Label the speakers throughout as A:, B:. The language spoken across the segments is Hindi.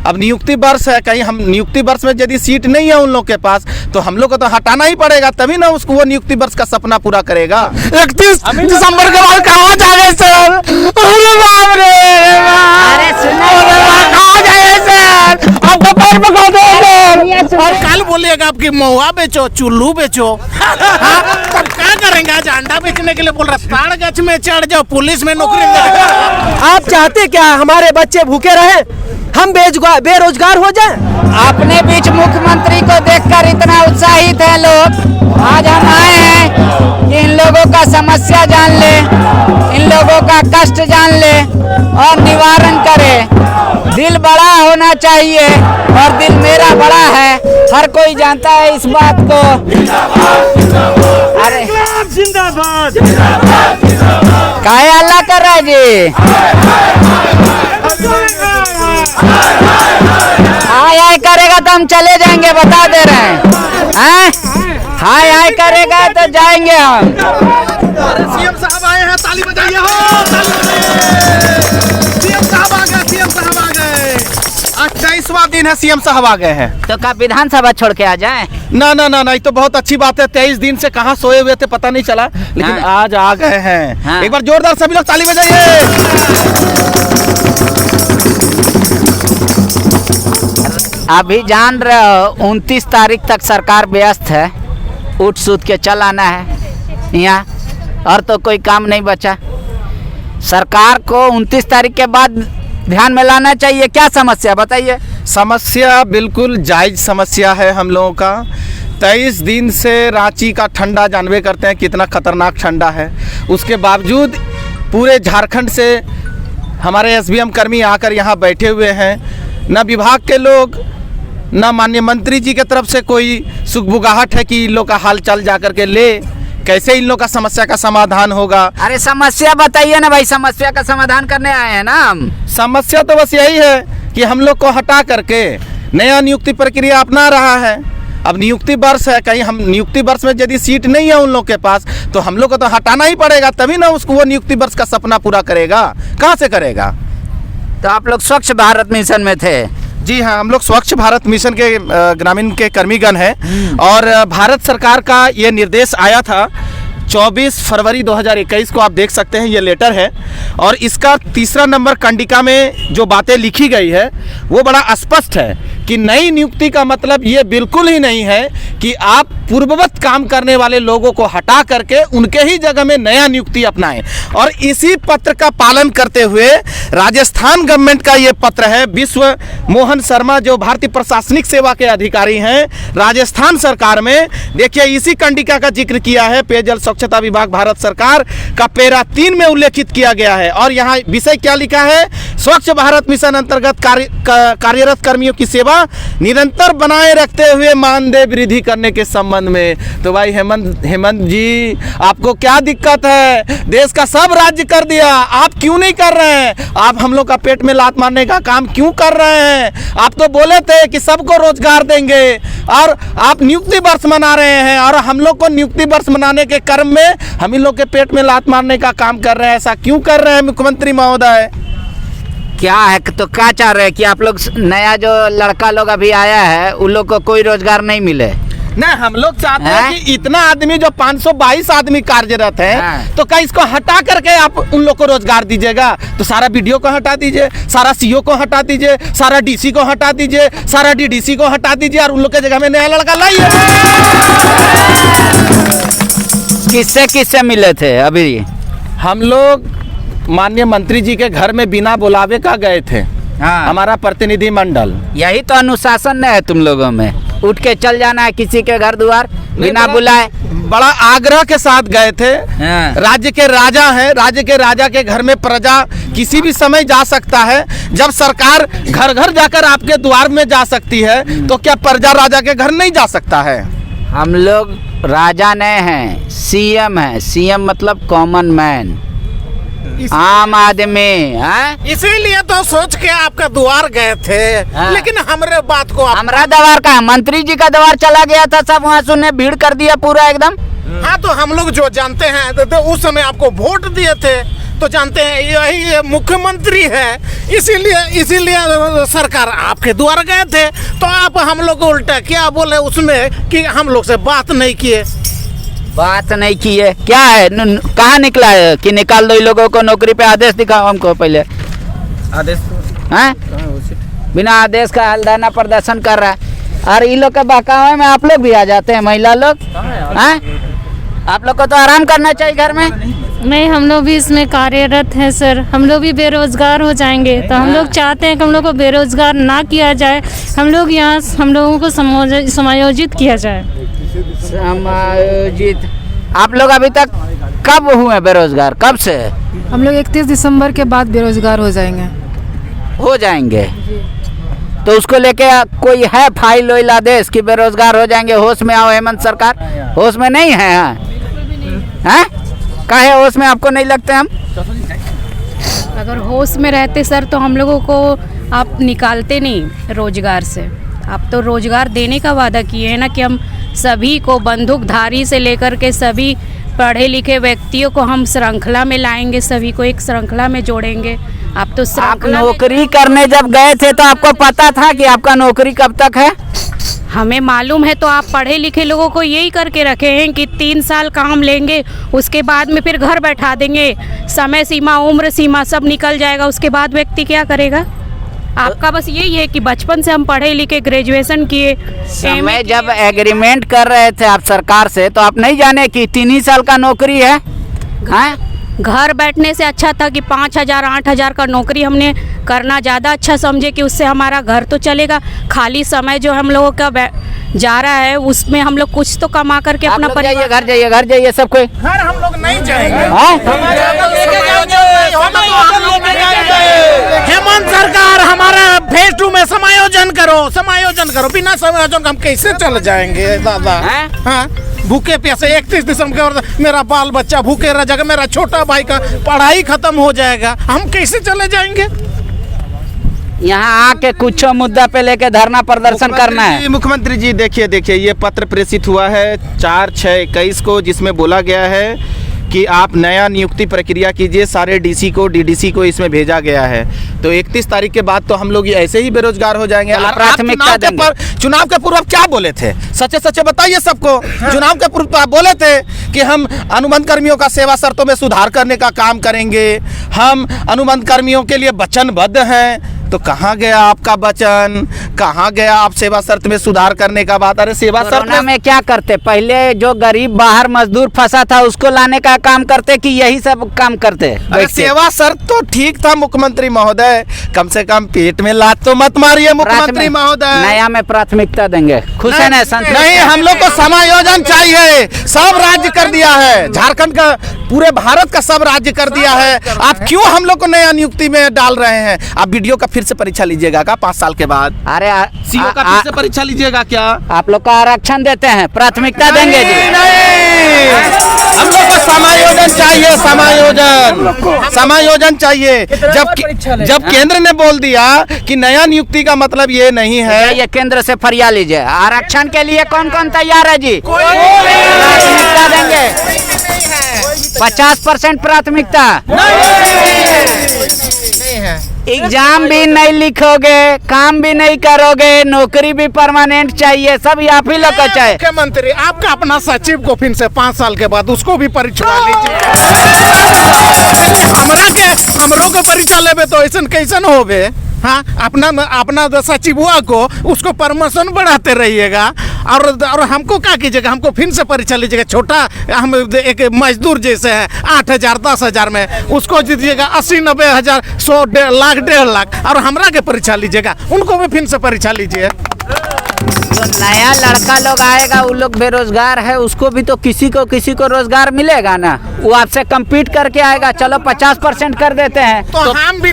A: अब नियुक्ति वर्ष है, कहीं हम नियुक्ति वर्ष में यदि सीट नहीं है उन लोग के पास तो हम लोग को तो हटाना ही पड़ेगा, तभी ना उसको वो नियुक्ति वर्ष का सपना पूरा करेगा।
B: 31 दिसंबर के बाद कहाँ जाए सर? अरे बाप रे,
C: अरे
B: कहाँ जाए सर? आपको पैर पकड़ दो।
D: और कल बोलिएगा आपकी महुआ बेचो, चुल्लू बेचो, तब क्या करेंगे? आज अंडा बेचने के लिए बोल रहा, ताड़ गछ में चढ़ जाओ, पुलिस में नौकरी मिलेगा।
E: आप चाहते क्या हमारे बच्चे भूखे रहे, हम बेरोजगार हो जाएं?
C: अपने बीच मुख्यमंत्री को देखकर इतना उत्साहित है लोग। आज हम आए हैं कि इन लोगों का समस्या जान ले, इन लोगों का कष्ट जान ले और निवारण करे। दिल बड़ा होना चाहिए और दिल मेरा बड़ा है, हर कोई जानता है इस बात को। अरे
B: जिंदाबाद।
C: काहे अल्लाह कर रहा है जी? हाय हाय करेगा तो हम चले जाएंगे, बता दे रहे हैं। हाय हाय करेगा तो जाएंगे हम।
D: सीएम साहब आए हैं, ताली बजाइए हो, सीएम साहब आ गए, सीएम साहब आ गए। 28वां दिन है, सीएम साहब आ गए हैं।
C: तो कब विधानसभा छोड़ के आ जाए?
D: ना ना ना ना, ये तो बहुत अच्छी बात है। 23 दिन से कहाँ सोए हुए थे पता नहीं चला, लेकिन
C: हाँ।
D: आज आ गए हैं।
C: हाँ।
D: एक बार जोरदार सभी लोग ताली बजाइए।
C: अभी जान रहे हो 29 तारीख तक सरकार व्यस्त है, उठ सूत के चल आना है यहाँ, और तो कोई काम नहीं बचा। सरकार को 29 तारीख के बाद ध्यान में लाना चाहिए। क्या समस्या बताइए?
A: समस्या बिल्कुल जायज़ समस्या है हम लोगों का। 23 दिन से रांची का ठंडा जानवे करते हैं कितना खतरनाक ठंडा है, उसके बावजूद पूरे झारखंड से हमारे एसबीएम कर्मी आकर यहाँ बैठे हुए हैं। न विभाग के लोग न माननीय मंत्री जी के तरफ से कोई सुगबुगाहट है कि इन लोग का हाल चाल जा कर के ले, कैसे इन लोग का समस्या का समाधान होगा।
C: अरे समस्या बताइए ना भाई, समस्या का समाधान करने आए हैं ना हम।
A: समस्या तो बस यही है कि हम लोग को हटा करके नया नियुक्ति प्रक्रिया अपना रहा है। अब नियुक्ति वर्ष है, कहीं हम नियुक्ति वर्ष में यदि सीट नहीं है उन लोग के पास तो हम लोग को तो हटाना ही पड़ेगा, तभी ना उसको वो नियुक्ति वर्ष का सपना पूरा करेगा। कहाँ से करेगा?
C: तो आप लोग स्वच्छ भारत मिशन में थे?
A: जी हाँ, हम लोग स्वच्छ भारत मिशन के ग्रामीण के कर्मीगण हैं और भारत सरकार का ये निर्देश आया था 24 फरवरी 2021 को। आप देख सकते हैं ये लेटर है और इसका 3 नंबर कंडिका में जो बातें लिखी गई है वो बड़ा स्पष्ट है कि नई नियुक्ति का मतलब ये बिल्कुल ही नहीं है कि आप पूर्ववत काम करने वाले लोगों को हटा करके उनके ही जगह में नया नियुक्ति अपनाएं। और इसी पत्र का पालन करते हुए राजस्थान गवर्नमेंट का ये पत्र है, विश्व मोहन शर्मा जो भारतीय प्रशासनिक सेवा के अधिकारी हैं राजस्थान सरकार में, देखिए इसी कंडिका का जिक्र किया है। पेयजल स्वच्छता विभाग भारत सरकार का पैरा 3 में उल्लेखित किया गया है और यहाँ विषय क्या लिखा है? स्वच्छ भारत मिशन अंतर्गत कार्यरत कर्मियों की सेवा निरंतर बनाए रखते हुए मानदेय वृद्धि करने के संबंध में। तो भाई हेमंत जी, आपको क्या दिक्कत है? देश का सब राज्य कर दिया, आप क्यों नहीं कर रहे हैं? आप हम लोग का पेट में लात मारने का काम क्यों कर रहे हैं? आप तो बोले थे कि सबको रोजगार देंगे और आप नियुक्ति वर्ष मना रहे हैं और हम लोग को नियुक्ति वर्ष मनाने के क्रम में हम इन लोग के पेट में लात मारने का काम कर रहे हैं। ऐसा क्यों कर रहे हैं मुख्यमंत्री महोदय?
C: क्या है तो क्या चाह रहे हैं कि आप लोग नया जो लड़का लोग अभी आया है उन लोग को कोई रोजगार नहीं मिले?
A: नहीं, हम लोग चाहते हैं कि इतना आदमी जो 522 आदमी कार्यरत है तो क्या इसको हटा करके आप उन लोग को रोजगार दीजिएगा? तो सारा बीडीओ को हटा दीजिए, सारा सीओ को हटा दीजिए, सारा डीसी को हटा दीजिए, सारा डीडीसी को हटा दीजिए और उन लोग के जगह में नया लड़का लाइए।
C: किससे मिले थे अभी?
A: हम लोग माननीय मंत्री जी के घर में बिना बुलावे का गए थे। हमारा प्रतिनिधि मंडल।
C: यही तो अनुशासन है तुम लोगों में, उठ के चल जाना है किसी के घर द्वार बिना बुलाए।
A: बड़ा आग्रह के साथ गए थे। राज्य के राजा हैं, राज्य के राजा के घर में प्रजा किसी भी समय जा सकता है। जब सरकार घर घर जाकर आपके द्वार में जा सकती है तो क्या प्रजा राजा के घर नहीं जा सकता है?
C: हम लोग राजा नहीं हैं, सीएम है। सीएम मतलब कॉमन मैन, आम आदमी है।
D: इसीलिए तो सोच के आपका द्वार गए थे। लेकिन हमारे बात को
C: हमारा द्वार का, मंत्री जी का द्वार चला गया था, सब वहाँ सुनने भीड़ कर दिया पूरा एकदम।
D: हाँ, तो हम लोग जो जानते हैं तो उस समय आपको वोट दिए थे तो जानते हैं यही मुख्यमंत्री है, इसीलिए सरकार आपके द्वारा गए थे। तो आप हम लोग को उल्टा क्या बोले उसमें कि हम लोग से बात नहीं किए।
C: बात नहीं की है क्या है? कहाँ निकला है कि निकाल दो इन लोगों को नौकरी पे? आदेश दिखाओ हमको पहले।
A: आदेश
C: हैं? बिना आदेश का हल्दाना प्रदर्शन कर रहा है। और इन लोग के बहकावे में आप लोग भी आ जाते हैं, महिला लोग हैं? आप लोग को तो आराम करना चाहिए घर में।
F: नहीं, हम लोग भी इसमें कार्यरत हैं सर। हम लोग भी बेरोजगार हो जाएंगे, तो हम लोग चाहते हैं कि हम लोग को बेरोजगार ना किया जाए। हम लोगों को समायोजित किया जाए।
C: समायोजित? आप लोग अभी तक कब हुए बेरोजगार? कब से?
G: हम लोग 31 दिसंबर के बाद बेरोजगार हो जाएंगे।
C: हो जाएंगे तो उसको लेके कोई है फाइल वाइल आदेश कि बेरोजगार हो जाएंगे? होश में आओ हेमंत सरकार, होश में नहीं है? हैं? काहे होश में आपको नहीं लगते हम?
G: अगर होश में रहते सर तो हम लोगों को आप निकालते नहीं रोजगार से। आप तो रोजगार देने का वादा किए हैं ना कि हम सभी को बंदूकधारी से लेकर के सभी पढ़े लिखे व्यक्तियों को हम श्रृंखला में लाएंगे, सभी को एक श्रृंखला में जोड़ेंगे। आप तो
C: आप नौकरी करने जब गए थे तो आपको पता था कि आपका नौकरी कब तक है?
G: हमें मालूम है, तो आप पढ़े लिखे लोगों को यही करके रखे हैं कि 3 साल काम लेंगे, उसके बाद में फिर घर बैठा देंगे। समय सीमा, उम्र सीमा सब निकल जाएगा, उसके बाद व्यक्ति क्या करेगा? आपका बस यही है कि बचपन से हम पढ़े लिखे, ग्रेजुएशन किए।
C: समय जब एग्रीमेंट कर रहे थे आप सरकार से तो आप नहीं जाने कि 3 ही साल का नौकरी है? हैं?
G: घर बैठने से अच्छा था कि 5,000 8,000 का नौकरी हमने करना ज़्यादा अच्छा समझे कि उससे हमारा घर तो चलेगा। खाली समय जो हम लोगों का जा रहा है उसमें हम लोग कुछ तो कमा करके अपना परिवार।
C: घर जाइए सब कोई।
D: घर हम लोग नहीं जाएंगे। हेमंत सरकार हमारा फेज 2 में समायोजन करो। बिना समायोजन हम कैसे चले जाएंगे दादा? हाँ, भूखे प्यासे 31 दिसंबर मेरा बाल बच्चा भूखे रह जाएगा, मेरा छोटा भाई का पढ़ाई खत्म हो जाएगा, हम कैसे चले जाएंगे?
C: यहाँ आके कुछ मुद्दा पे लेके धरना प्रदर्शन करना है।
A: मुख्यमंत्री जी देखिए ये पत्र प्रेषित हुआ है 4/6/21 को, जिसमें बोला गया है कि आप नया नियुक्ति प्रक्रिया कीजिए। सारे डीसी को, डीडीसी को इसमें भेजा गया है। तो 31 तारीख के बाद तो हम लोग ऐसे ही बेरोजगार हो जाएंगे। और
C: प्राथमिकता
A: चुनाव के पूर्व आप क्या बोले थे? सच्चे बताइए सबको। चुनाव के पूर्व तो आप बोले थे कि हम अनुबंध कर्मियों का सेवा शर्तों में सुधार करने का काम करेंगे, हम अनुबंध कर्मियों के लिए वचनबद्ध हैं। तो कहाँ गया आपका वचन? कहाँ गया आप सेवा शर्त में सुधार करने का बात? अरे सेवा शर्त
C: में क्या करते? पहले जो गरीब बाहर मजदूर फंसा था उसको लाने का काम करते कि यही सब काम करते?
A: अरे सेवा शर्त तो ठीक था मुख्यमंत्री महोदय, कम से कम पेट में लात तो मत मारिए मुख्यमंत्री महोदय।
C: नया में प्राथमिकता देंगे, खुश है ना?
A: नहीं, हम लोग को समायोजन चाहिए। सब राज्य कर दिया है, झारखंड का, पूरे भारत का सब राज्य कर दिया है। आप क्यों हम लोग को नया नियुक्ति में डाल रहे हैं? आप वीडियो का फिर से परीक्षा लीजिएगा क्या 5 साल के बाद?
C: अरे
A: सीओ का फिर से परीक्षा लीजिएगा क्या?
C: आप लोग का आरक्षण देते हैं, प्राथमिकता देंगे जी?
A: नहीं, हम लोग को समायोजन चाहिए। समायोजन चाहिए। जब केंद्र ने बोल दिया कि नया नियुक्ति का मतलब ये नहीं है।
C: ये केंद्र से फरियाद लीजिए। आरक्षण के लिए कौन कौन तैयार है जी? प्राथमिकता देंगे 50% प्राथमिकता। एग्जाम भी नहीं लिखोगे, काम भी नहीं करोगे, नौकरी भी परमानेंट चाहिए, सब आप ही लोग का चाहिए।
D: मुख्यमंत्री आपका अपना सचिव को फिर से 5 साल के बाद उसको भी परीक्षा लीजिए। हमरों के परीक्षा लेबे तो ऐसा कैसन होबे? हाँ, अपना सचिव हुआ को उसको प्रमोशन बढ़ाते रहिएगा और हमको क्या कीजिएगा? हमको फिर से परीक्षा लीजिएगा। छोटा हम एक मजदूर जैसे है 8,000 10,000 में, उसको दीजिएगा 80-90 हज़ार 100 लाख 1.5 लाख, और हमरा के परीक्षा लीजिएगा, उनको भी फिर से परीक्षा लीजिए।
C: जो नया लड़का लोग आएगा वो लोग बेरोजगार है, उसको भी तो किसी को रोजगार मिलेगा ना। वो आपसे कम्पीट करके आएगा। चलो 50% कर देते हैं
D: तो हम भी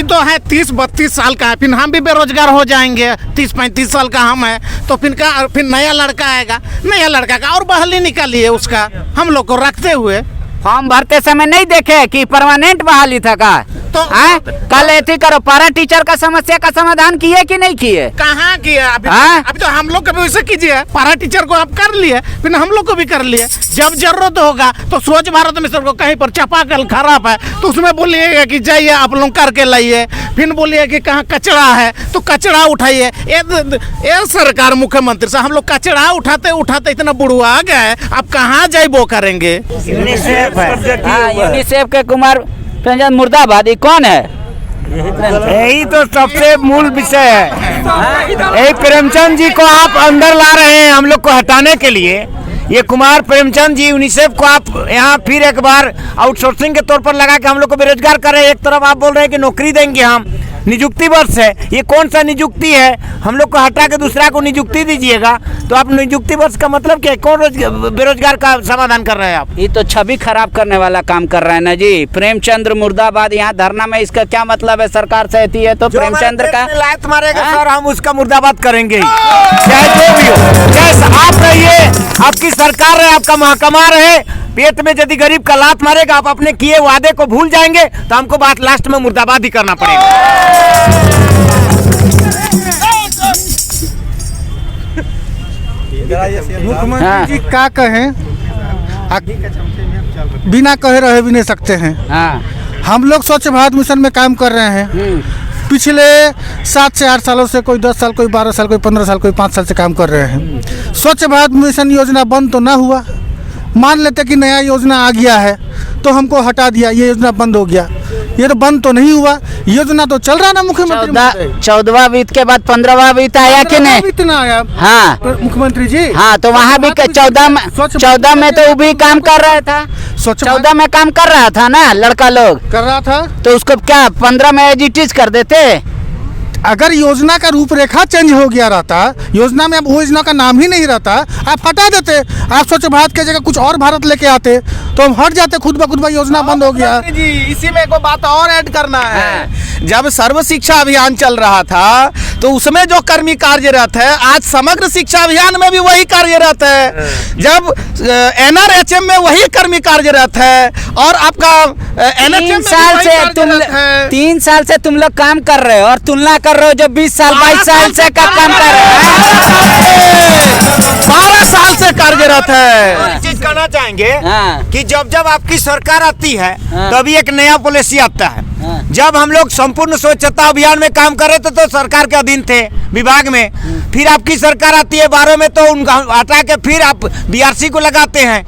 D: तो है 30-32 साल का है, फिर हम भी बेरोजगार हो जाएंगे। 30-35 साल का हम है तो फिर नया लड़का आएगा, नया लड़का का और बहाली निकालिए उसका, हम लोग को रखते हुए।
C: फॉर्म भरते समय नहीं देखे कि परमानेंट बहाली था का?
D: तो
C: कल ऐसी करो, पारा टीचर का समस्या का समाधान किए कि नहीं किए?
D: कहाँ किया अभी?
C: हाँ?
D: अभी तो हम लोग कभी वैसे कीजिए, पारा टीचर को आप कर लिए, फिर हम लोग को भी कर लिए। जब जरूरत होगा तो स्वच्छ भारत मिशन को कहीं पर चापाकल खराब है तो उसमें बोलिएगा कि जाइए आप लोग करके लाइए, फिर बोलिए कि कहाँ कचरा है तो कचरा उठाइए। ये सरकार मुख्यमंत्री से हम लोग कचरा उठाते उठाते इतना बुढ़वा आ गया है, अब कहाँ जाए वो करेंगे?
C: यूनिसेफ के कुमार रंजन मुर्दाबादी कौन है?
B: यही तो सबसे मूल विषय है। यही प्रेमचंद जी को आप अंदर ला रहे हैं हम लोग को हटाने के लिए। ये कुमार प्रेमचंद जी यूनिसेफ को आप यहाँ फिर एक बार आउटसोर्सिंग के तौर पर लगा के हम लोग को बेरोजगार कर रहे हैं। एक तरफ आप बोल रहे हैं कि नौकरी देंगे हम, नियुक्ति वर्ष है, ये कौन सा नियुक्ति है? हम लोग को हटा के दूसरा को नियुक्ति दीजिएगा तो आप नियुक्ति वर्ष का मतलब क्या है? कौन बेरोजगार का समाधान कर रहे हैं आप?
C: ये तो छवि खराब करने वाला काम कर रहे हैं ना जी। प्रेमचंद्र मुर्दाबाद यहाँ धरना में, इसका क्या मतलब है? सरकार सहती है तो प्रेमचंद्र का
B: लात मारेगा सर, हम उसका मुर्दाबाद करेंगे, चाहे जो भी हो। जैसे आप रहिए, आपकी सरकार रहे, आपका महकमा रहे, पेट में यदि गरीब का लात मारेगा आप अपने किए वादे को भूल जाएंगे तो हमको बात लास्ट में मुर्दाबाद ही करना पड़ेगा।
H: मुख्यमंत्री जी क्या कहें, बिना कहे रह भी नहीं सकते हैं। हम लोग स्वच्छ भारत मिशन में काम कर रहे हैं पिछले 7 से 8 सालों से, कोई 10 साल, कोई 12 साल, कोई 15 साल, कोई 5 साल से काम कर रहे हैं। स्वच्छ भारत मिशन योजना बंद तो ना हुआ, मान लेते कि नया योजना आ गया है तो हमको हटा दिया, ये योजना बंद हो गया। ये तो बंद तो नहीं हुआ, योजना तो चल रहा ना मुख्यमंत्री।
C: 14वां वित्त के बाद 15वां वित्त आया कि नहीं?
H: इतना आया
C: हाँ
H: मुख्यमंत्री जी।
C: हाँ, तो वहाँ भी 14 में तो वो भी काम कर रहा था, 14 में काम कर रहा था ना, लड़का लोग
H: कर रहा था,
C: तो उसको क्या 15 में एडिटिज कर देते?
H: अगर योजना का रूपरेखा चेंज हो गया रहता, योजना में अब वो योजना का नाम ही नहीं रहता, आप हटा देते, आप स्वच्छ भारत के जगह कुछ और भारत लेके आते तो हम हट जाते, खुद ब खुद योजना बंद हो गया।
A: जी इसी में एक बात और ऐड करना है। जब सर्व शिक्षा अभियान चल रहा था तो उसमें जो कर्मी कार्यरत है, आज समग्र शिक्षा अभियान में भी वही कार्यरत है। जब NRHM में वही कर्मी कार्यरत है और आपका NHM
C: 3 साल से तुम लोग काम कर रहे हो और तुलना कर रहे हो जो 20 साल 22 साल से काम कर रहे हो।
A: 12 साल से कार्यरत है।
B: एक चीज कहना चाहेंगे कि जब जब आपकी सरकार आती है तभी एक नया पॉलिसी आता है। जब हम लोग संपूर्ण स्वच्छता अभियान में काम कर रहे थे तो सरकार के अधीन थे विभाग में, फिर आपकी सरकार आती है 12 में तो उनका हटा के फिर आप BRC को लगाते हैं,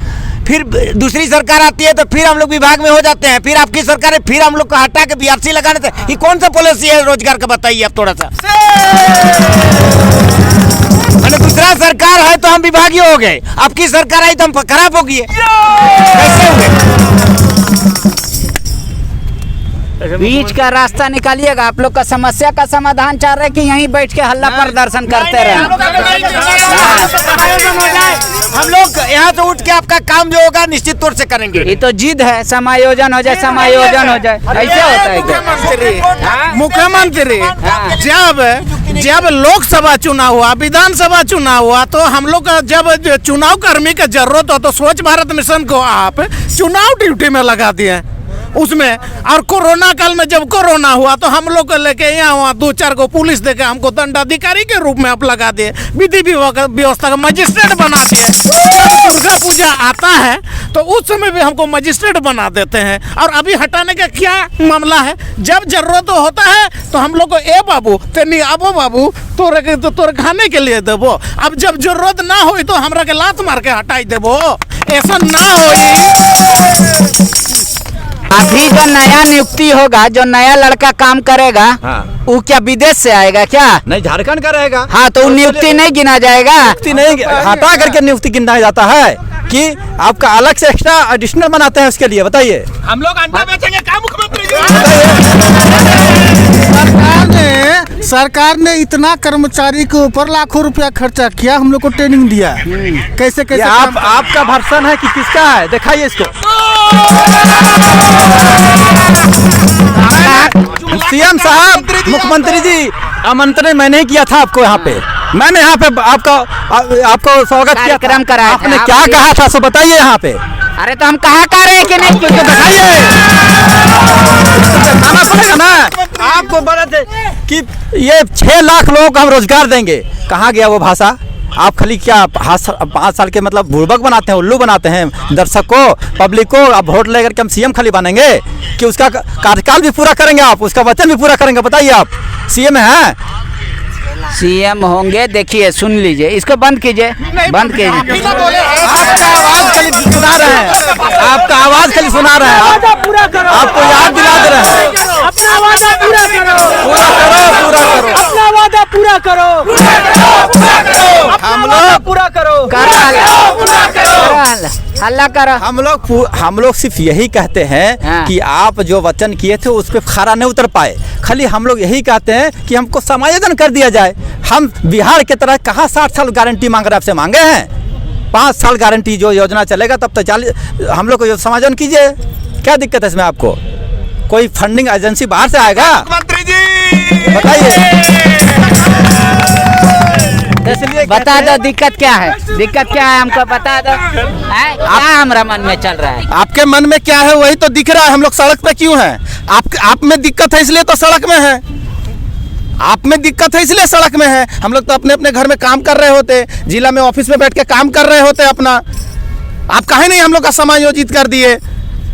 B: फिर दूसरी सरकार आती है तो फिर हम लोग विभाग में हो जाते हैं, फिर आपकी सरकार है फिर हम लोग को हटा के BRC लगाने थे। ये कौन सा पॉलिसी है रोजगार का, बताइए आप थोड़ा सा। मैंने दूसरा सरकार है तो हम विभागीय हो गए, आपकी सरकार आई तो हम खराब हो गए, कैसे हो गए?
C: बीच का रास्ता निकालिएगा। आप लोग का समस्या का समाधान चाह रहे हैं कि यहीं बैठ के हल्ला प्रदर्शन करते रहे?
B: हम लोग यहाँ से उठ के आपका काम जो होगा निश्चित तौर से करेंगे।
C: ये तो जिद है, समायोजन हो जाए, समायोजन हो जाए, ऐसे होता है क्या?
D: मुख्यमंत्री जब लोकसभा चुनाव हुआ, विधानसभा चुनाव हुआ तो हम लोग का जब चुनाव कर्मी का जरूरत हो तो स्वच्छ भारत मिशन को आप चुनाव ड्यूटी में लगा दिए उसमें। और कोरोना काल में जब कोरोना हुआ तो हम लोग को लेके यहाँ हुआ 2-4 को पुलिस देके हमको दंडाधिकारी के रूप में आप लगा दिए, विधि व्यवस्था का मजिस्ट्रेट बना दिए। दुर्गा पूजा आता है तो उस समय भी हमको मजिस्ट्रेट बना देते हैं। और अभी हटाने का क्या मामला है? जब जरूरत होता है तो हम लोग को ए बाबू तेनी आबो बाबू तोरे खाने के लिए देबो, अब जब जरूरत ना हो तो हमरा के लात मार के हटाई देबो, ऐसा ना हो।
C: अभी जो नया नियुक्ति होगा, जो नया लड़का काम करेगा, वो क्या विदेश से आएगा क्या?
E: नहीं, झारखंड का रहेगा।
C: हाँ, तो नियुक्ति नहीं गिना जाएगा?
E: नियुक्ति नहीं, हटा करके नियुक्ति गिना जाता है कि आपका अलग से एक्स्ट्रा एडिशनल बनाते हैं उसके लिए। बताइए,
D: हम लोग अंडा बेचेंगे क्या मुख्यमंत्री जी?
H: सरकार ने इतना कर्मचारी के ऊपर लाखों रुपया खर्चा किया, हम लोग को ट्रेनिंग दिया, कैसे कैसे
E: आपका वर्षन है कि किसका है? दिखाइए इसको। सीएम साहब, मुख्यमंत्री जी, आमंत्रण मैंने ही किया था आपको यहाँ पे। मैंने यहाँ पे आपको स्वागत किया,
C: कार्यक्रम कराया था।
E: आपने क्या कहा था सो बताइए यहाँ पे।
C: अरे तो हम कहा कर रहे हैं कि नहीं, कुछ तो बताइए।
E: बताना पड़ेगा ना आपको। बड़ा कि ये 6 लाख लोगों को हम रोजगार देंगे, कहाँ गया वो भाषा? आप खाली क्या 5 साल के मतलब बुड़बक बनाते हैं, उल्लू बनाते हैं दर्शक को, पब्लिक को। आप वोट लेकर के हम सीएम खाली बनेंगे कि उसका कार्यकाल भी पूरा करेंगे, आप उसका वचन भी पूरा करेंगे? बताइए, आप सीएम हैं?
C: सीएम होंगे, देखिए सुन लीजिए, इसको बंद कीजिए, बंद कीजिए।
E: आपका आवाज खाली सुना रहे हैं, आपका आवाज खाली सुना रहे हैं, आपको याद दिला दे रहे हैं।
B: अपना वादा पूरा करो,
E: पूरा करो, पूरा करो,
B: अपना वादा पूरा करो,
E: हम लोग
B: पूरा करो।
C: हल्ला करो।
E: हम लोग सिर्फ यही कहते हैं कि आप जो वचन किए थे उस पर खरा नहीं उतर पाए। खाली हम लोग यही कहते हैं कि हमको समायोजन कर दिया जाए। हम बिहार के तरह कहाँ 60 साल गारंटी मांग रहे, आपसे मांगे हैं 5 साल गारंटी जो योजना चलेगा तब तक 40। हम लोग को समायोजन कीजिए, क्या दिक्कत है इसमें? आपको कोई फंडिंग एजेंसी बाहर से आएगा? मंत्री जी बताइए, इसलिए
C: बता दो दिक्कत क्या है, दिक्कत क्या है हमको बता दो। क्या हमारा मन में चल रहा है?
A: आपके मन में क्या है वही तो दिख रहा है। हम लोग सड़क पे क्यों हैं? आप में दिक्कत है इसलिए तो सड़क में है। आप में दिक्कत है इसलिए सड़क में है। हम लोग तो अपने अपने घर में काम कर रहे होते, जिला में ऑफिस में बैठ के काम कर रहे होते अपना। आप काहे नहीं हम लोग का समायोजित कर दिए?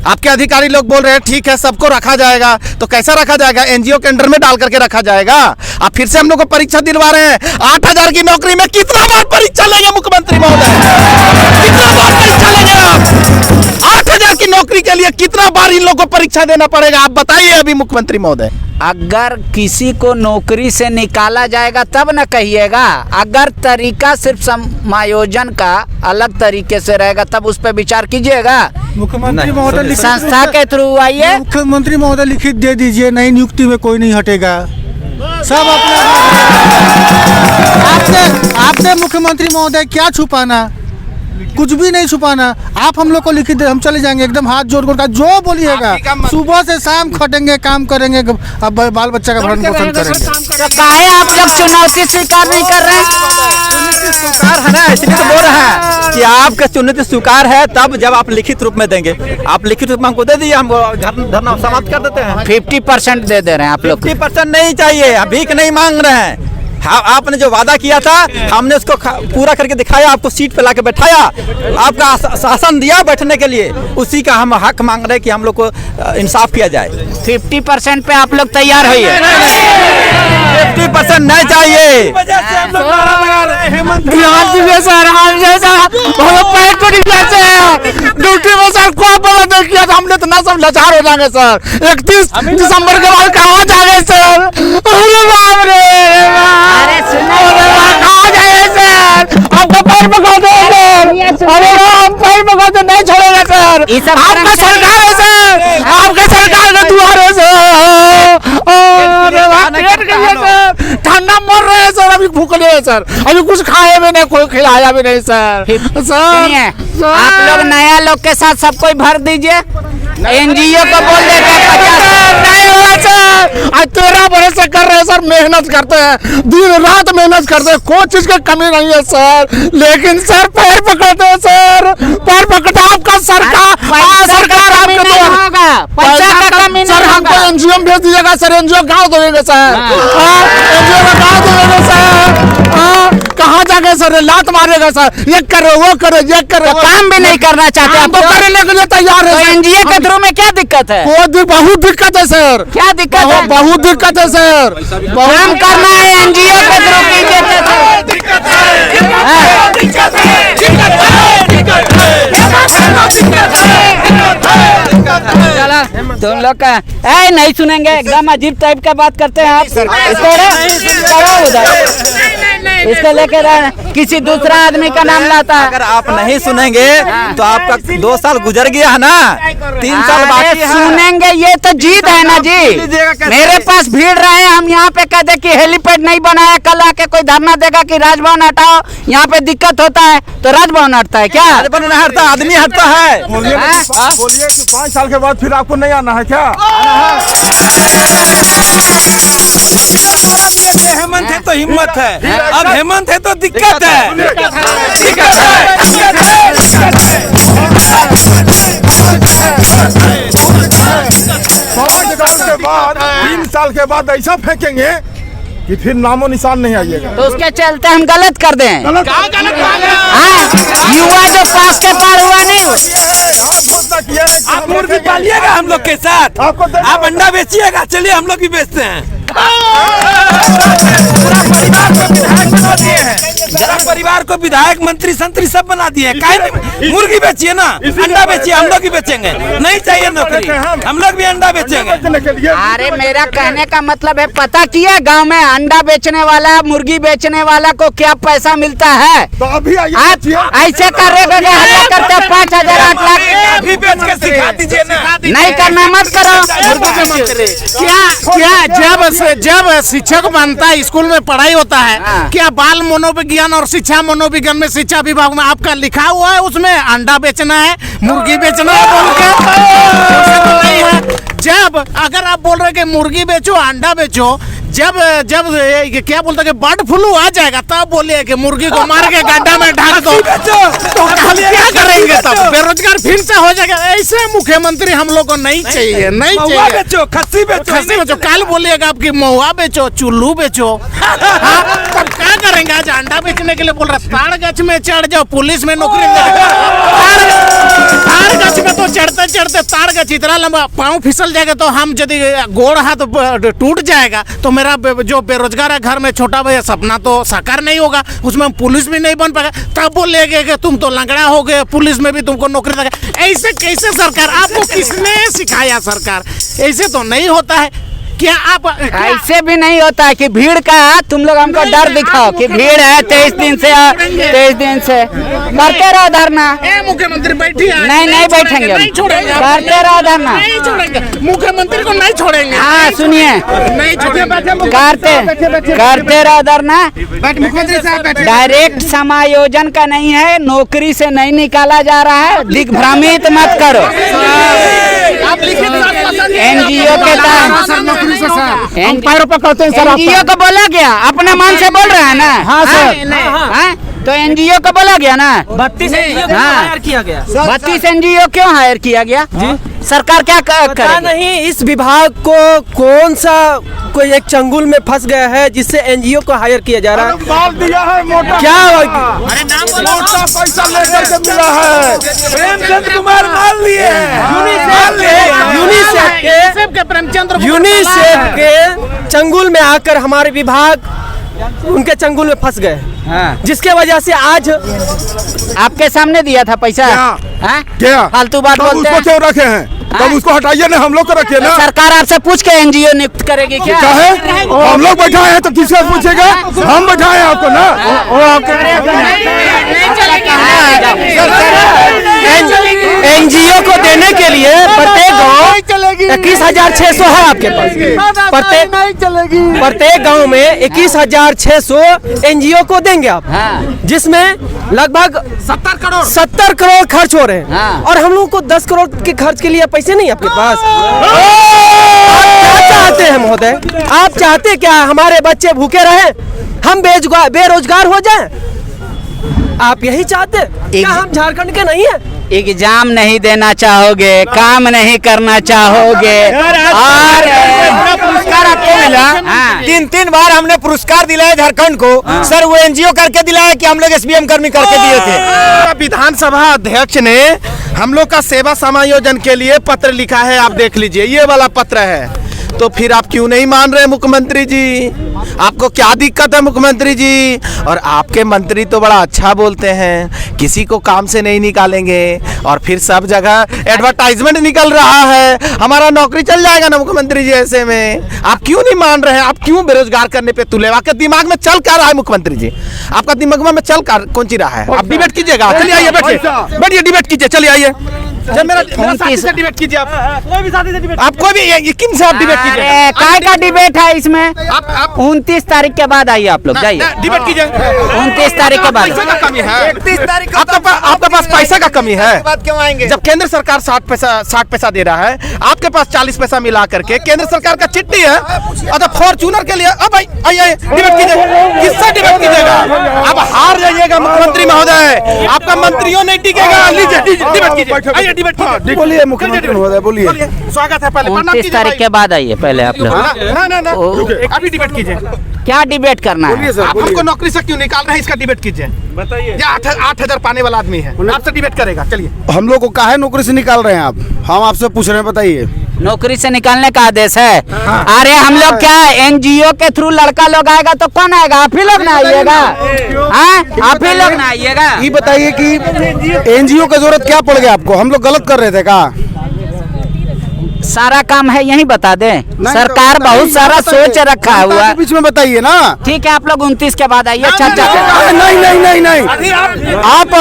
A: आपके अधिकारी लोग बोल रहे हैं ठीक है सबको रखा जाएगा, तो कैसा रखा जाएगा? एनजीओ के अंडर में डाल करके रखा जाएगा। आप फिर से हम लोग को परीक्षा दिलवा रहे हैं। 8000 की नौकरी में कितना बार परीक्षा लेंगे मुख्यमंत्री महोदय? कितना बार परीक्षा लेंगे आप? 8000 की नौकरी के लिए कितना बार इन लोगों को परीक्षा देना पड़ेगा? आप बताइए अभी मुख्यमंत्री महोदय।
C: अगर किसी को नौकरी से निकाला जाएगा तब न कहिएगा। अगर तरीका सिर्फ समायोजन का अलग तरीके से रहेगा तब उस पर विचार कीजिएगा।
H: मुख्यमंत्री महोदय
C: संस्था के थ्रू आइए,
H: मुख्यमंत्री महोदय लिखित दे दीजिए, नई नियुक्ति में कोई नहीं हटेगा। सब अपना आपसे मुख्यमंत्री महोदय क्या छुपाना, कुछ भी नहीं छुपाना। आप हम लोग को लिखित दे, हम चले जाएंगे एकदम हाथ जोड़ कर, जो बोलिएगा। सुबह से शाम खटेंगे, काम करेंगे, अब बाल बच्चा का भरण पोषण करेंगे।
C: तो काहे आप लोग चुनौती स्वीकार नहीं कर रहे हैं?
E: स्वीकार है ना, इसलिए तो बोल रहे हैं कि आपका चुनौती स्वीकार है तब जब आप लिखित रूप में देंगे। आप लिखित रूप में हमको दे दीजिए, हम धरना समाप्त कर देते हैं।
C: 50% दे दे रहे हैं आप लोग।
E: 50% नहीं चाहिए, भीख नहीं मांग रहे हैं। आपने जो वादा किया था हमने उसको पूरा करके दिखाया, आपको सीट पे लाके बैठाया, आपका शासन दिया बैठने के लिए। उसी का हम हक मांग रहे हैं कि हम लोग को इंसाफ किया जाए।
C: 50% पे आप लोग तैयार होइए।
E: 50% नहीं चाहिए।
D: ड्यूटी में सर को बोला देखिए हमने तो ना सब लाचार हो जाएंगे सर। 31 दिसंबर के बाद कहाँ जाएंगे सर? अरे बाप रे,
C: अरे सुनो,
D: कहाँ जाएंगे सर? आपका पैर पकड़ दो सर। अरे हम पैर पकड़ दो, नहीं छोड़ेंगे सर।
C: ये सब
D: आपका सरकार है सर, आपका सरकार का दुआर है सर। ठंडा मर रहे हैं सर, अभी भूख नहीं है सर, अभी कुछ खाए भी नहीं, कोई खिलाया भी नहीं सर।
C: सुनिए, आप लोग नया लोग के साथ सब कोई भर दीजिए। एनजीओ को बोल देते हैं 50।
D: नहीं होगा सर, आज 13 बरस से कर रहे हैं सर, मेहनत करते हैं, दिन रात मेहनत करते हैं, कोई चीज की कमी नहीं है सर। लेकिन सर पैर पकड़ते हैं सर, पैर पकड़ते आपका सरकार। सरकार आपके
C: पैसा का कमी
D: सर,
C: नहीं
D: हमको
C: होगा।
D: एनजीओ भेज दीजिएगा सर, एनजीओ गाँव देंगे सर, एनजीओ का गाँव देंगे सर। कहाँ जाके सर लात मारेगा सर, ये करो वो करो ये करो,
C: काम भी नहीं करना चाहते
D: हम तो करने के लिए तैयार है।
C: एनजीओ के थ्रू में क्या दिक्कत है?
D: बहुत दिक्कत है सर।
C: क्या दिक्कत है?
D: बहुत दिक्कत है सर।
C: काम करना है एनजीओ के थ्रू कीजिए। चलो तुम लोग का नहीं सुनेंगे, एकदम अजीब टाइप का बात करते हैं आप। इसको लेकर किसी दूसरा आदमी का नाम लाता है।
E: अगर आप नहीं सुनेंगे तो आपका 2 साल गुजर गया है ना, 3 साल बाकी है।
C: सुनेंगे, ये तो जीत है ना जी। मेरे पास भीड़ रहे हैं, हम यहाँ पे कह दे कि हेलीपैड नहीं बनाया, कल आके कोई धरना देगा कि राजभवन हटाओ, यहाँ पे दिक्कत होता है तो राजभवन हटता है क्या?
E: राजभवन नहीं हटता, आदमी हटता है।
H: बोलिए कि 5 साल के बाद फिर आप
I: आपको नहीं आना है क्या?
J: हेमंत है तो हिम्मत है, अब हेमंत है तो दिक्कत है।
I: के बाद 3 साल के बाद ऐसा फेंकेंगे कि फिर नामो निशान नहीं आइएगा।
C: तो उसके चलते हम गलत कर दें।
I: गलत
C: युवा जो पास के पार हुआ नहीं
J: आप मुर्गी पालिएगा हम लोग के साथ, आप अंडा बेचिएगा, चलिए हम लोग भी बेचते हैं। पूरा परिवार को विधायक मंत्री संतरी सब बना दिए। मुर्गी बेचिए ना, अंडा बेचिए, हम लोग भी बेचेंगे। नहीं चाहिए नौकरी, हम लोग भी अंडा बेचेंगे।
C: अरे मेरा कहने का मतलब है, पता किया गांव में अंडा बेचने वाला, मुर्गी बेचने वाला को क्या पैसा मिलता है?
I: तो अभी
C: आप ऐसे करेगा करते 5,000 8 लाख
J: अभी बेच के सिखा दीजिए ना।
C: नहीं करना मत करो।
D: जब शिक्षक बनता है, स्कूल में पढ़ाई होता है, क्या बाल मनोविज्ञान और शिक्षा मनोविज्ञान में शिक्षा विभाग में आपका लिखा हुआ है उसमें अंडा बेचना है, मुर्गी बेचना है बोल के? जब अगर आप बोल रहे कि मुर्गी बेचो, अंडा बेचो, जब क्या बोलते हैं कि बर्ड फ्लू आ जाएगा तब बोलिए कि मुर्गी को मार के गड्ढा में ढाक दो, तो हम क्या करेंगे? तब बेरोजगार फिर से हो जाएगा। ऐसे मुख्यमंत्री हम लोग को नहीं चाहिए, नहीं चाहिए।
J: बेचो, खस्सी बेचो,
D: कल बोलिएगा आपकी महुआ बेचो, चुल्लू बेचो, तब क्या करेंगे? आज अंडा बेचने के लिए बोल रहा, ताड़ गछ में चढ़ जाओ, पुलिस में नौकरी ताड़ गछ में तो चढ़ते चढ़ते ताड़ गछ इतना लंबा, पाँव फिसल जाएगा तो हम यदि गोड़ हाथ टूट जाएगा तो मेरा जो बेरोजगार है घर में छोटा भैया सपना तो साकार नहीं होगा, उसमें पुलिस भी नहीं बन पाएगा। तब बोलेगे कि तुम तो लंगड़ा हो गए, पुलिस में भी तुमको नौकरी लगा। ऐसे कैसे सरकार? आपको किसने सिखाया? सरकार ऐसे तो नहीं होता है। क्या आप
C: ऐसे भी नहीं होता है कि भीड़ का तुम लोग हमको डर दिखाओ कि भीड़ है 23 दिन से करते रहो धरना।
D: मुख्यमंत्री बैठी
C: नहीं बैठेंगे, करते रहो धरना,
D: नहीं छोड़ेंगे मुख्यमंत्री को, नहीं छोड़ेंगे।
C: हाँ सुनिए,
D: नहीं छोड़ेंगे,
C: करते रहो धरना। डायरेक्ट समायोजन का नहीं है, नौकरी से नहीं निकाला जा रहा है, दिग्भ्रमित मत करो। एनजीओ के एनजीओ को बोला गया, अपने मन से बोल रहा है ना? हाँ सर, तो एनजीओ को बोला गया ना? 32 एनजीओ हायर किया गया। 32 एनजीओ क्यों हायर किया गया? सरकार क्या करे?
K: नहीं, इस विभाग को कौन सा कोई एक चंगुल में फंस गया है जिससे एनजीओ को हायर किया जा रहा है?
I: माल दिया है मोटा,
K: क्या
I: मोटा पैसा लेकर के मिला है।
J: प्रेमचंद कुमार माल लिए,
K: यूनिसेफ के चंगुल में आकर हमारे विभाग उनके चंगुल में फंस गए।
C: हाँ।
K: जिसके वजह से आज
C: आपके सामने दिया था पैसा।
I: क्या
C: फालतू बात बोलते हैं?
I: उसको क्यों रखे हैं? तब उसको हटाइए ना, हम लोग को रखिए ना।
C: सरकार आपसे पूछ के एनजीओ नियुक्त करेगी क्या?
I: है हम लोग बैठाए हैं तो किससे पूछेगा? हम बैठाए हैं आपको ना।
K: एनजीओ को देने के लिए प्रत्येक गाँव 21,600 है आपके पास। प्रत्येक गांव में 21,600 एनजीओ को देंगे आप, जिसमें लगभग 70 करोड़ खर्च हो रहे हैं। और हम लोगों को 10 करोड़ के खर्च के लिए पैसे नहीं आपके पास। क्या चाहते हैं महोदय? आप चाहते क्या हमारे बच्चे भूखे रहे, हम बेरोजगार हो जाएं? आप यही चाहते? क्या हम झारखंड के नहीं है?
C: एग्जाम नहीं देना चाहोगे, काम नहीं करना चाहोगे, और
B: पुरस्कार आपको मिला। 3 बार हमने पुरस्कार दिलाया झारखंड को। सर वो एनजीओ करके दिलाया कि हम लोग एसबीएम कर्मी करके दिए थे?
A: विधानसभा अध्यक्ष ने हम लोग का सेवा समायोजन के लिए पत्र लिखा है, आप देख लीजिए, ये वाला पत्र है। तो फिर आप क्यों नहीं मान रहे मुख्यमंत्री जी? आपको क्या दिक्कत है मुख्यमंत्री जी? और आपके मंत्री तो बड़ा अच्छा बोलते हैं, किसी को काम से नहीं निकालेंगे, और फिर सब जगह एडवर्टाइजमेंट निकल रहा है, हमारा नौकरी चल जाएगा ना मुख्यमंत्री जी। ऐसे में आप क्यों नहीं मान रहे हैं? आप क्यों बेरोजगार करने पे तुले? आपके दिमाग में चल क्या रहा है मुख्यमंत्री जी? आपका दिमाग में चल कौन सी रहा है? आप डिबेट कीजिएगा, चलिए आइए, बैठिए, डिबेट कीजिए, चलिए आइए। मेरा साथी से डिबेट कीजिए आप, कोई भी साथी से डिबेट, आप कोई भी किन से आप डिबेट कीजिए।
C: काय का डिबेट है इसमें?
A: आप
C: 29 तारीख के बाद आइए आप लोग, जाइए
A: डिबेट कीजिए।
C: 29 तारीख के बाद।
A: पैसे का कमी है, 31 तारीख आपके पास पैसे का कमी है।
K: क्यों आएंगे?
A: जब केंद्र सरकार 60 पैसा दे रहा है, आपके पास 40 पैसा मिला करके केंद्र सरकार का चिट्ठी है। अच्छा फॉर्चूनर के लिए अब आइए डिबेट कीजिए, किससे डिबेट कीजिएगा? अब हार जाइएगा मुख्यमंत्री महोदय, आपका मंत्रियों नहीं टिकेगा। लीजिए डिबेट कीजिए, आइए डिबेट कीजिए।
I: बोलिए मुख्यमंत्री महोदय, बोलिए।
A: स्वागत है, पहले
C: 29 तारीख के बाद आइए पहले आप लोग।
A: ना अभी डिबेट कीजिए।
C: क्या डिबेट करना है?
A: आप हमको नौकरी से क्यों निकाल रहे हैं, इसका डिबेट कीजिए। बताइए, 8,000 पाने वाला आदमी है, आपसे डिबेट करेगा। चलिए,
H: हम लोग को काहे नौकरी से निकाल रहे हैं आप? हम आपसे पूछ रहे हैं, बताइए।
C: नौकरी से निकालने का आदेश है? अरे हम लोग क्या एनजीओ के थ्रू लड़का लोग आएगा तो कौन आएगा? आप ही लोग ना आइएगा, आप ही लोग ना आइएगा।
H: ये बताइए कि एनजीओ की जरूरत क्या पड़ गया आपको? हम लोग गलत कर रहे थे का?
C: सारा काम है यही बता दें, सरकार बहुत सारा सोच रखा हुआ है।
H: बीच में बताइए ना।
C: ठीक है, आप लोग 29 के बाद आइए। चर्चा
H: नहीं, आप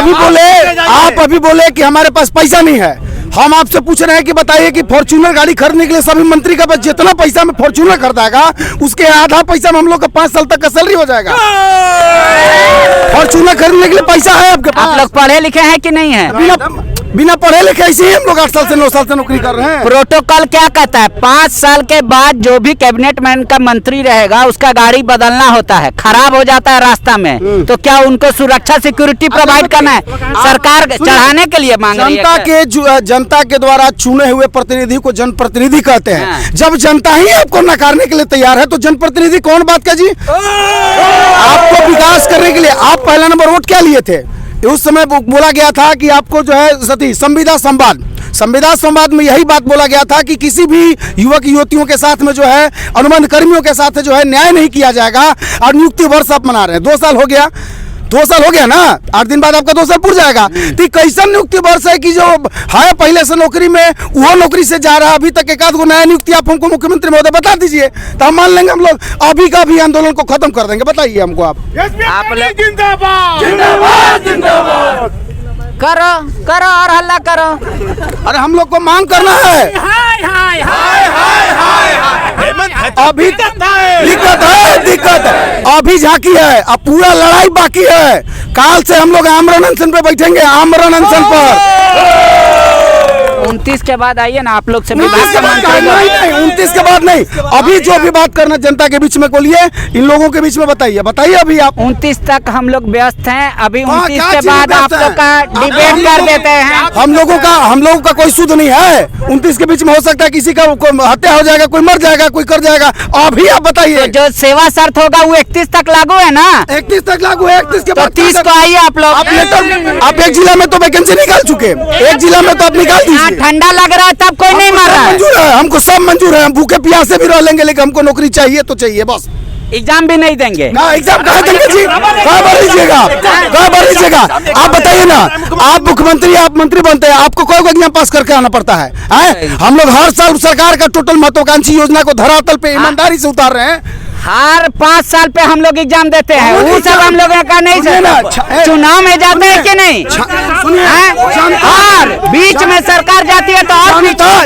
H: अभी बोले कि हमारे पास पैसा नहीं है। हम आपसे पूछ रहे हैं कि बताइए कि फॉर्च्यूनर गाड़ी खरीदने के लिए सभी मंत्री का जितना पैसा में फॉर्च्यूनर खरीदेगा, उसके आधा पैसा में हम लोग का 5 साल तक का सैलरी हो जाएगा। फॉर्च्यूनर खरीदने के लिए पैसा है आपके पास?
C: आप लोग पढ़े लिखे हैं कि नहीं है?
H: बिना पढ़े लिखे ऐसे ही हम लोग 8 साल से 9 साल से नौकरी कर रहे हैं।
C: प्रोटोकॉल क्या कहता है? 5 साल के बाद जो भी कैबिनेट मैन का मंत्री रहेगा उसका गाड़ी बदलना होता है, खराब हो जाता है रास्ता में, तो क्या उनको सुरक्षा सिक्योरिटी प्रोवाइड करना है? सरकार चढ़ाने के लिए मांग रही है।
H: जनता के द्वारा चुने हुए प्रतिनिधि को जनप्रतिनिधि कहते हैं। जब जनता ही आपको नकारने के लिए तैयार है तो जनप्रतिनिधि कौन बात का जी? आपको विकास करने के लिए आप पहला नंबर वोट क्या लिए थे? उस समय बोला गया था कि आपको जो है संविदा संवाद में यही बात बोला गया था कि किसी भी युवक युवतियों के साथ में जो है अनुबंध कर्मियों के साथ जो है न्याय नहीं किया जाएगा। और नियुक्ति वर्ष आप मना रहे हैं, 2 साल हो गया ना, 8 दिन बाद आपका 2 साल पूरा जाएगा। तो कैसा नियुक्ति वर्ष है कि जो है पहले से नौकरी में वो नौकरी से जा रहा है, अभी तक 1 आध गो नया नियुक्ति आप हमको मुख्यमंत्री महोदय बता दीजिए, तो हम मान लेंगे। हम लोग अभी का भी आंदोलन को खत्म कर देंगे। बताइए हमको आप
C: करो और हल्ला करो।
H: अरे हम लोग को मांग करना है। अभी दिक्कत है, अभी झांकी है, अब पूरा लड़ाई बाकी है। काल से हम लोग आमरण अनशन पे बैठेंगे, आमरण अनशन पर।
C: 29 के बाद आइए ना आप लोग से।
H: नहीं, 29 के बाद नहीं, अभी जो भी बात करना जनता के बीच में बोलिए, इन लोगों के बीच में बताइए अभी आप।
C: 29 तक हम लोग व्यस्त हैं, अभी 29 के बाद आप लोग का डिबेट कर देते हैं।
H: हम लोगों का कोई शुद्ध नहीं है। 29 के बीच में हो सकता है किसी का हत्या हो जाएगा, कोई मर जाएगा, कोई कर जाएगा। अभी आप बताइए।
C: जो सेवा शर्त होगा वो 31 तक लागू है ना?
H: 31 तक लागू है। 31 के बाद
C: 30 को आइए आप लोग।
H: आप एक जिला में तो वैकेंसी निकाल चुके, एक जिला में तो आप निकाल दीजिए।
C: ठंडा लग रहा है तब कोई नहीं मर रहा है।
H: मंजूर है, हमको सब मंजूर है, हम भूखे प्यासे भी रह लेंगे, लेकिन हमको नौकरी चाहिए तो चाहिए बस।
C: एग्जाम भी नहीं देंगे
H: ना? एग्जाम कहाँ देंगे जी? कहाँ भर लीजिएगा? आप बताइए ना, आप मुख्यमंत्री, आप मंत्री बनते हैं, आपको कोई एग्जाम पास करके आना पड़ता है? हम लोग हर साल सरकार का टोटल महत्वाकांक्षी योजना को धरातल पे ईमानदारी से उतार रहे हैं।
C: हर 5 साल पे हम लोग एग्जाम देते हैं, वो सब हम लोगों का नहीं सर। चुनाव में जाते हैं कि नहीं? और बीच में सरकार जाती है तो और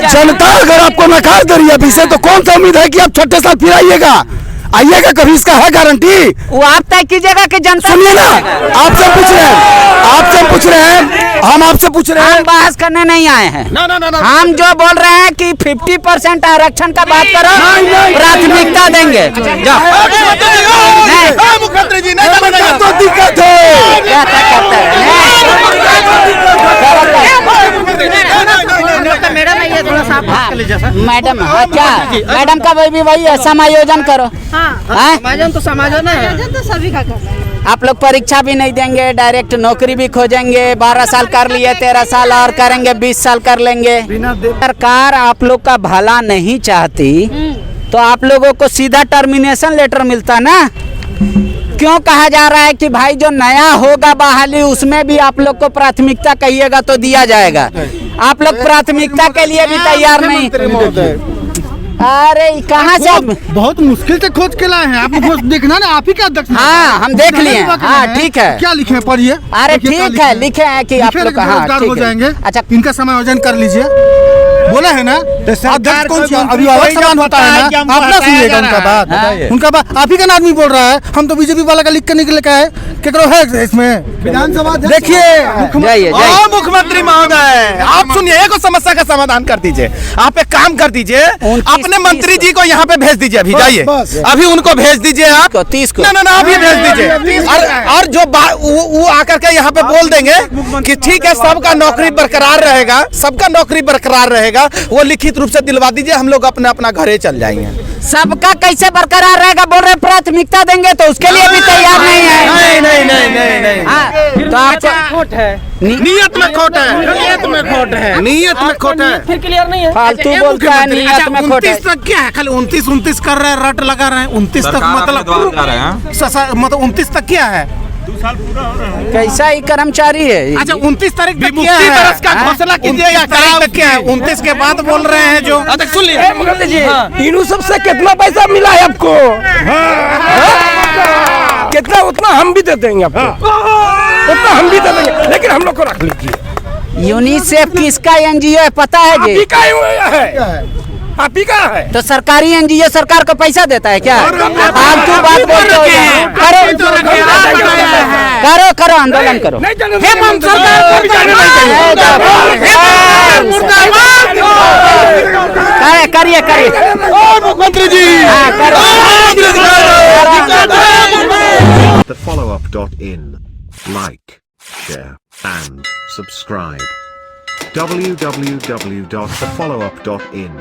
H: जनता अगर आपको नकार दे रही है विषय, तो कौन सा उम्मीद है कि आप 6ठे साल फिर आइएगा कभी? इसका है गारंटी?
C: वो आप तय कीजिएगा कि जनता।
H: सुनिए ना, आपसे पूछ रहे हैं, हम आपसे पूछ रहे हैं।
C: हम बहस करने नहीं आए हैं। हम जो बोल रहे हैं कि 50% आरक्षण का बात करो, प्राथमिकता देंगे।
H: मुख्यमंत्री जी तो दिक्कत है।
C: मैडम, अच्छा मैडम का वही है, समायोजन करो।
G: समायोजन तो समायोजन है, तो सभी का करना है।
C: आप लोग परीक्षा भी नहीं देंगे, डायरेक्ट नौकरी भी खोजेंगे। 12 साल कर लिए, 13 साल और करेंगे, 20 साल कर लेंगे। सरकार आप लोग का भला नहीं चाहती तो आप लोगों को सीधा टर्मिनेशन लेटर मिलता ना। क्यों कहा जा रहा है कि भाई जो नया होगा बहाली उसमें भी आप लोग को प्राथमिकता कहिएगा तो दिया जाएगा? आप लोग प्राथमिकता के लिए भी तैयार नहीं। अरे कहाँ से आप
H: बहुत मुश्किल से खोज के लाए हैं। आपको देखना ना, आप ही का अध्यक्ष।
C: हाँ हम देख लिए। हाँ ठीक है।
H: क्या लिखे हैं पढ़िए।
C: अरे ठीक है, लिखे हैं कि आप लोग
H: बेरोजगार हो जाएंगे।
C: अच्छा
H: इनका समायोजन कर लीजिए, बोला है ना। अध्यक्ष कौन सी अभिभावक समान होता है ना, आप ना सुनिएगा उनका बात। उनका बात आप ही का आदमी बोल रहा है। हम तो बीजेपी वाला का लिख के निकल का है केकरो है इसमें विधानसभा। देखिए
A: मुख्यमंत्री महोदय, आप सुनिए, एक समस्या का समाधान कर दीजिए। आप एक काम कर दीजिए, अपने मंत्री जी को यहाँ पे भेज दीजिए। अभी जाइए, अभी उनको भेज दीजिए आप
C: 30 को।
A: ना अभी भेज दीजिए। और जो वो आकर के यहाँ पे बोल देंगे कि ठीक है सबका नौकरी बरकरार रहेगा, सबका नौकरी बरकरार रहेगा, वो लिखित रूप से दिलवा दीजिए। हम लोग अपने अपना घरे चल जाएंगे।
C: सबका कैसे बरकरार रहेगा बोल रहे, प्राथमिकता देंगे तो उसके लिए भी तैयार नहीं है। नहीं। तो आपको
K: खोट है,
A: नियत में खोट है, नियत में खोट है, नियत में खोट है।
K: फिर क्लियर नहीं है।
C: फालतू बोलता है, नियत में खोट है।
D: 29 तक क्या है, खाली 29 कर रहे हैं, रट लगा रहे हैं। 29 तक मतलब 29 तक क्या है,
I: 2 साल पूरा हो रहा है।
C: कैसा ही कर्मचारी है।
D: अच्छा 29 तारीख तक क्या है,
A: का घोषणा कीजिएगा।
D: 29 तारीख तक क्या है, 29 के बाद बोल रहे हैं जो।
A: सुन लीजिए,
K: तीनों सबसे कितना पैसा मिला है आपको? कितना उतना हम भी दे देंगे आपको, उतना हम भी दे देंगे, लेकिन हम लोग को रख लीजिए।
C: यूनिसेफ किसका एनजीओ है पता है जी?
K: आप ही का है
C: तो सरकारी एनजीओ सरकार को पैसा देता है क्या? फालतू बात बोलते हो। करो आंदोलन करो।
K: हेमंत सरकार को भी जाने नहीं चाहिए।
C: करिए
A: मुख्यमंत्री जी।
L: thefollowup.in. Like, share, and subscribe. www.thefollowup.in